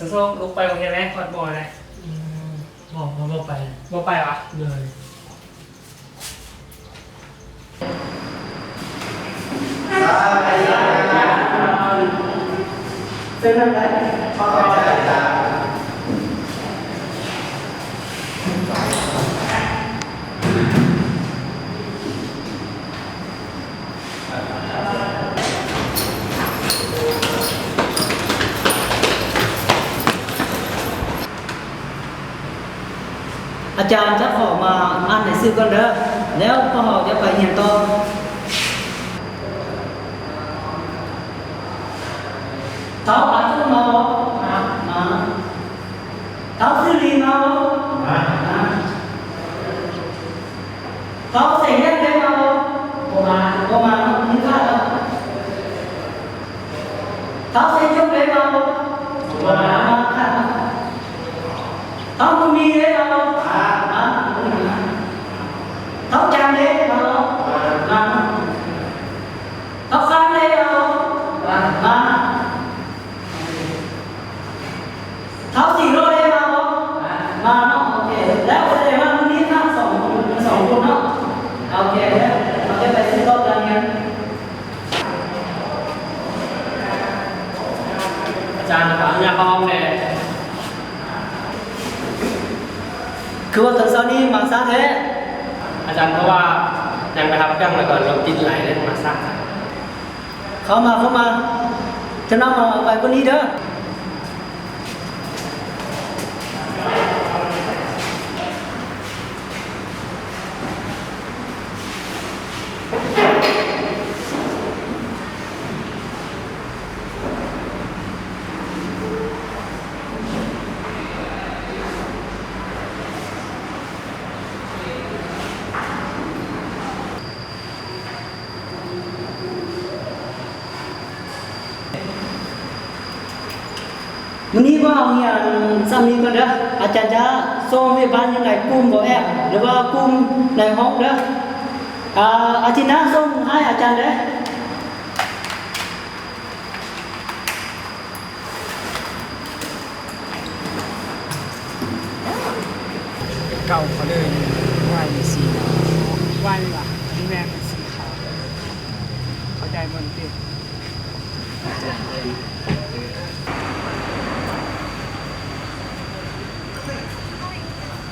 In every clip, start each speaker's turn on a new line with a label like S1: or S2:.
S1: สู้ๆลูกไปโรงเรียนไหมกอดบอลเลย
S2: บอกเขาบอกไป
S1: บอไปวะ
S2: เลย
S3: เป็นอะไรพ่อจ๋าอาจารย์จะขอมาอ่านหนังสือก่อนเด้อแล้วพอเราจะไปเรียนต่อTao ăn cái màu tao xử lý màu tao sẽ nhất cái màu của mà nó như thế đâu tao sẽ chụp cái màu của mà nó khác tao không đi đấy đâu tao chạm đấy đâu tao phán đấy đâuเขาสี่โลได้มาเนาะโอเคแล้วแสดงว่าวันนี้ทั้งสองคนเนาะโอเคแล้วเราจะไปซื้อรถกันกัน
S1: อาจารย์นะครับเนี่ยเขาห้องเลย
S3: คือว่าตอนเช้านี้มาซาแท้
S1: อาจารย์เพราะว่ายังไปทำเครื่องมาก่อนเราติดไหลเลยมาสร้าง
S3: เขามาจะนำเอาไปคนนี้เด้อวันนี้ว่าเฮียสามีกันเด้ออาจารย์จะส่งให้บ้านยังไงกลุ่มบ่แอบหรือว่ากลุ่มในห้องเด้ออาทิตย์หน้าส่งให้อาจารย์เด้อ
S2: เก่าเขาเลยว่ายสีว่ายดีกว่าอันนี้แม่เป็นสีขาวเข้าใจมันติด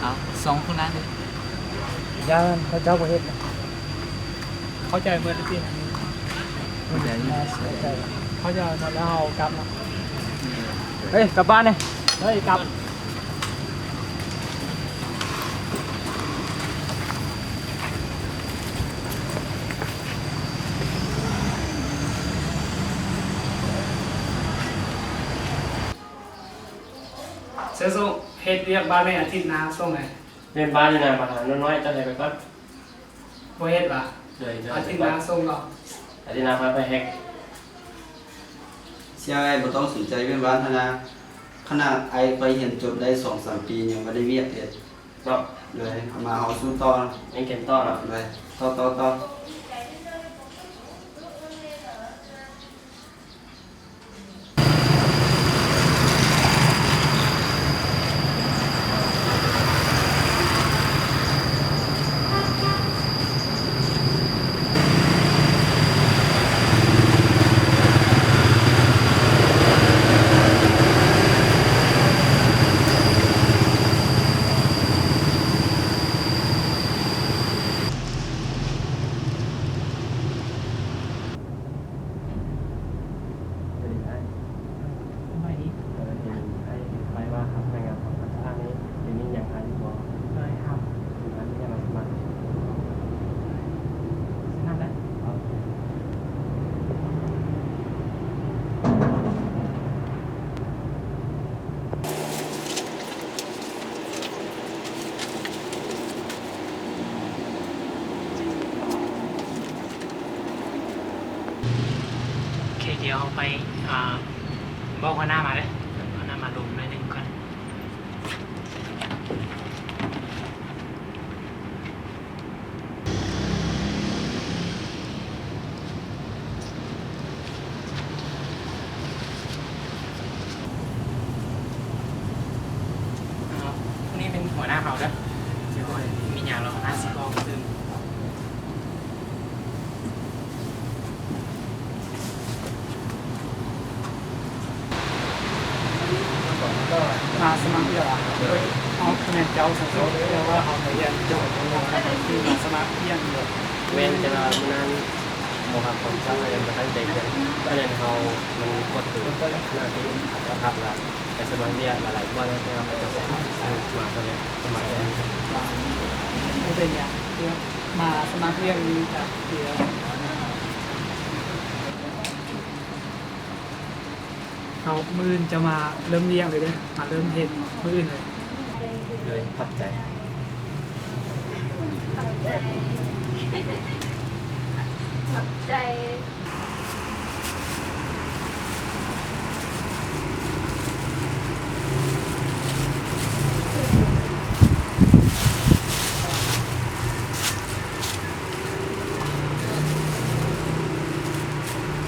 S4: เอาสองคนนั้นเลย
S2: ย่านพระเจ้าประเทศเข้าใจเหมือนที่
S4: เข้าใจอยู่
S2: เขาจะมาแล้วเอากลับมาเฮ้ยกลับบ้านเลยเฮ้ยกลับ
S1: สู้ๆเฮ็ดเรียกบ้านในอาทิตย์หน้าส่งไง
S5: เรียนบ้านยังไงมาหาน้อยๆจะไหนไปก่อน
S1: บ่เฮ็ดวะ
S5: เลย
S1: อาทิตย์หน้าส่งหรอ
S5: อาทิตย์หน้าไปแฮก
S6: เชื่อไอ้บ่ต้องสนใจเป็นบ้านธนาขนาดไอ้ไปเห็นจบได้2-3 ปียังไม่ได้เวียกเด็ด
S5: เนาะ
S6: เลยเอามาเฮาสู้ต่อ
S5: ยังเก็บต่อเนาะ
S6: เลยต่อ
S5: ไปว่าครับในงานของทางนี้จะมีอย่างไรบ้าง
S2: เลยครับ
S5: อันนี้ยังมา
S2: นั่นแหละ
S1: โอเคเดี๋ยวเอาไปบอกว่าหน้ามาเลยเอาหน้ามาลงหน่อยหนึงก่อน หน้าเขาเด้อเดี๋ยวมีอย่างเราหน้าสิบออกซึ่ง
S2: ก็มาสมัครเรียนเอาคะแนนเจ้าสังกัดเรียกว่าเอาไปเรียนจบคือมาสมัครเรียนเลย
S5: เว้นจะมาเมื่อนั้นโมหะความจำอะไรมาตั้งใจกันก็เรียนเขามันกดถือหน้าที่ก็ทับละแต่สมัยเรียนหลายๆวันแล้วก็มันจะสอนมาตอนนี้สมัยเรียน
S2: ไม่เป็นอย่างเพื่อมาสมัครเรียนนี้จากเดียวเขามื่นจะมาเริ่มเรียงเลยเด้มาเริ่มเห็นมื่นเลย
S5: เลยพับใจ
S7: ใจ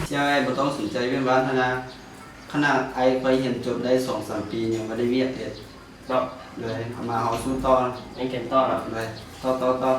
S6: เจ้าไอ้บ่ต้องสนใจเวียนบ้านธนาขนาดไอ้ไปเห็นจบได้2-3 ปียังบ่ได้เวียกเฮ็ด
S5: เนาะ
S6: เลยเอามาเฮาสู้ต่อ
S5: ยังเก็บต่อเนาะ
S6: เลยต่อ